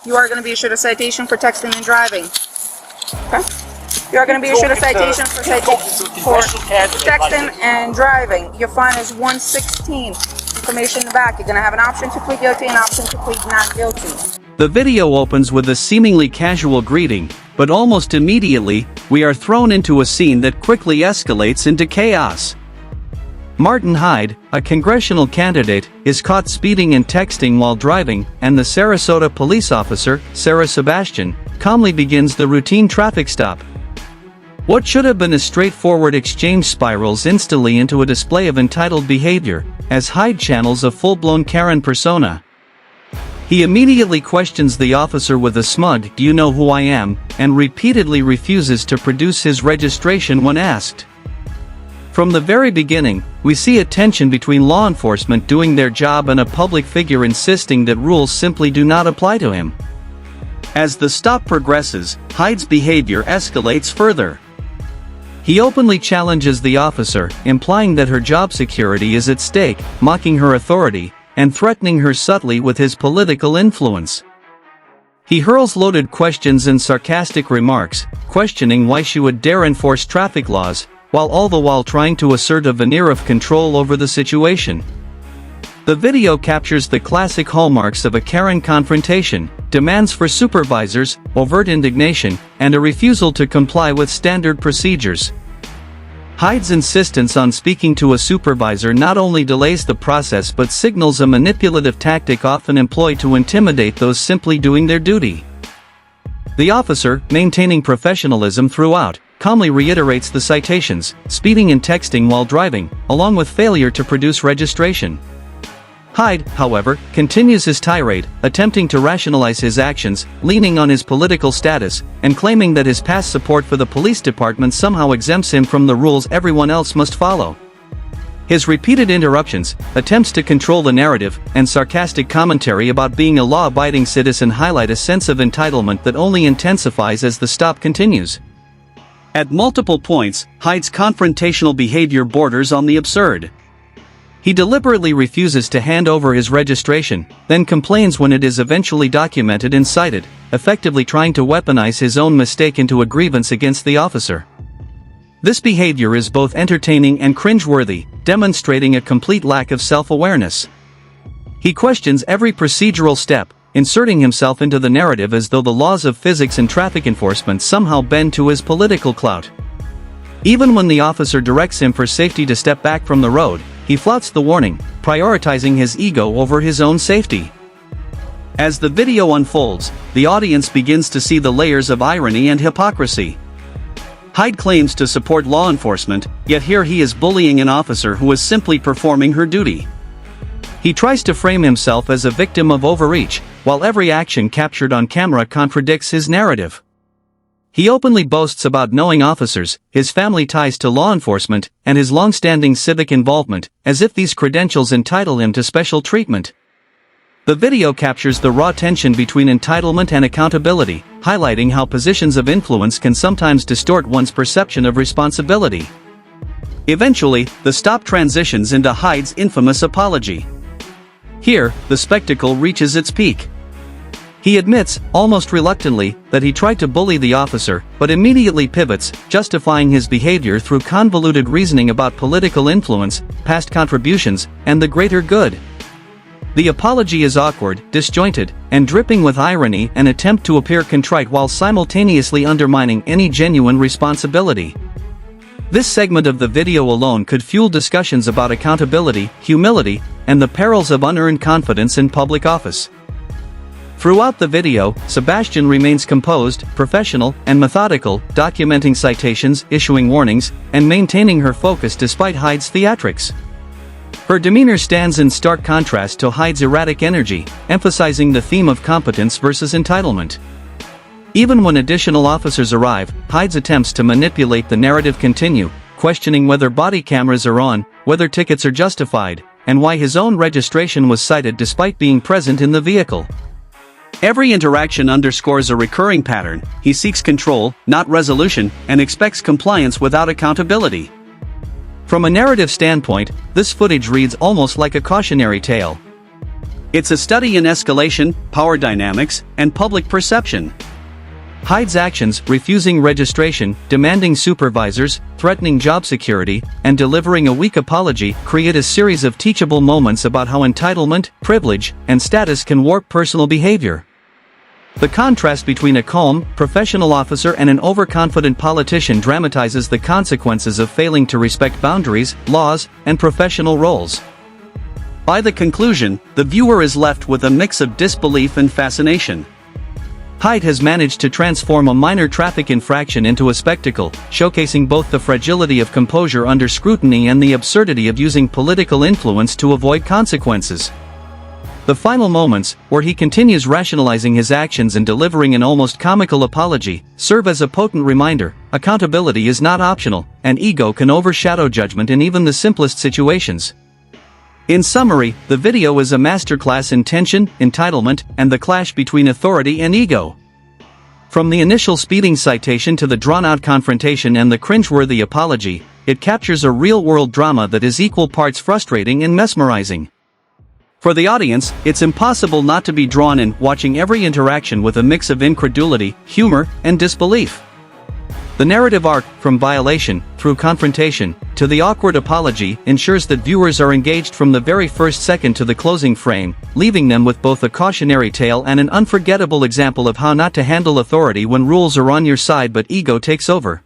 you are going to be issued a citation for texting and driving. Okay? You are going to be issued a citation for texting and driving. Your fine is $116. Information in the back. You're going to have an option to plead guilty and an option to plead not guilty. The video opens with a seemingly casual greeting, but almost immediately, we are thrown into a scene that quickly escalates into chaos. Martin Hyde, a congressional candidate, is caught speeding and texting while driving, and the Sarasota police officer, Sarah Sebastian, calmly begins the routine traffic stop. What should have been a straightforward exchange spirals instantly into a display of entitled behavior, as Hyde channels a full-blown Karen persona. He immediately questions the officer with a smug "Do you know who I am?" and repeatedly refuses to produce his registration when asked. From the very beginning, we see a tension between law enforcement doing their job and a public figure insisting that rules simply do not apply to him. As the stop progresses, Hyde's behavior escalates further. He openly challenges the officer, implying that her job security is at stake, mocking her authority, and threatening her subtly with his political influence. He hurls loaded questions and sarcastic remarks, questioning why she would dare enforce traffic laws, while all the while trying to assert a veneer of control over the situation. The video captures the classic hallmarks of a Karen confrontation: demands for supervisors, overt indignation, and a refusal to comply with standard procedures. Hyde's insistence on speaking to a supervisor not only delays the process but signals a manipulative tactic often employed to intimidate those simply doing their duty. The officer, maintaining professionalism throughout, calmly reiterates the citations, speeding and texting while driving, along with failure to produce registration. Hyde, however, continues his tirade, attempting to rationalize his actions, leaning on his political status, and claiming that his past support for the police department somehow exempts him from the rules everyone else must follow. His repeated interruptions, attempts to control the narrative, and sarcastic commentary about being a law-abiding citizen highlight a sense of entitlement that only intensifies as the stop continues. At multiple points, Hyde's confrontational behavior borders on the absurd. He deliberately refuses to hand over his registration, then complains when it is eventually documented and cited, effectively trying to weaponize his own mistake into a grievance against the officer. This behavior is both entertaining and cringeworthy, demonstrating a complete lack of self-awareness. He questions every procedural step, inserting himself into the narrative as though the laws of physics and traffic enforcement somehow bend to his political clout. Even when the officer directs him for safety to step back from the road, he flouts the warning, prioritizing his ego over his own safety. As the video unfolds, the audience begins to see the layers of irony and hypocrisy. Hyde claims to support law enforcement, yet here he is bullying an officer who is simply performing her duty. He tries to frame himself as a victim of overreach, while every action captured on camera contradicts his narrative. He openly boasts about knowing officers, his family ties to law enforcement, and his long-standing civic involvement, as if these credentials entitle him to special treatment. The video captures the raw tension between entitlement and accountability, highlighting how positions of influence can sometimes distort one's perception of responsibility. Eventually, the stop transitions into Hyde's infamous apology. Here, the spectacle reaches its peak. He admits, almost reluctantly, that he tried to bully the officer, but immediately pivots, justifying his behavior through convoluted reasoning about political influence, past contributions, and the greater good. The apology is awkward, disjointed, and dripping with irony, an attempt to appear contrite while simultaneously undermining any genuine responsibility. This segment of the video alone could fuel discussions about accountability, humility, and the perils of unearned confidence in public office. Throughout the video, Sebastian remains composed, professional, and methodical, documenting citations, issuing warnings, and maintaining her focus despite Hyde's theatrics. Her demeanor stands in stark contrast to Hyde's erratic energy, emphasizing the theme of competence versus entitlement. Even when additional officers arrive, Hyde's attempts to manipulate the narrative continue, questioning whether body cameras are on, whether tickets are justified, and why his own registration was cited despite being present in the vehicle. Every interaction underscores a recurring pattern: he seeks control, not resolution, and expects compliance without accountability. From a narrative standpoint, this footage reads almost like a cautionary tale. It's a study in escalation, power dynamics, and public perception. Hyde's actions, refusing registration, demanding supervisors, threatening job security, and delivering a weak apology, create a series of teachable moments about how entitlement, privilege, and status can warp personal behavior. The contrast between a calm, professional officer and an overconfident politician dramatizes the consequences of failing to respect boundaries, laws, and professional roles. By the conclusion, the viewer is left with a mix of disbelief and fascination. Hyde has managed to transform a minor traffic infraction into a spectacle, showcasing both the fragility of composure under scrutiny and the absurdity of using political influence to avoid consequences. The final moments, where he continues rationalizing his actions and delivering an almost comical apology, serve as a potent reminder: accountability is not optional, and ego can overshadow judgment in even the simplest situations. In summary, the video is a masterclass in tension, entitlement, and the clash between authority and ego. From the initial speeding citation to the drawn-out confrontation and the cringeworthy apology, it captures a real-world drama that is equal parts frustrating and mesmerizing. For the audience, it's impossible not to be drawn in, watching every interaction with a mix of incredulity, humor, and disbelief. The narrative arc, from violation, through confrontation, to the awkward apology, ensures that viewers are engaged from the very first second to the closing frame, leaving them with both a cautionary tale and an unforgettable example of how not to handle authority when rules are on your side but ego takes over.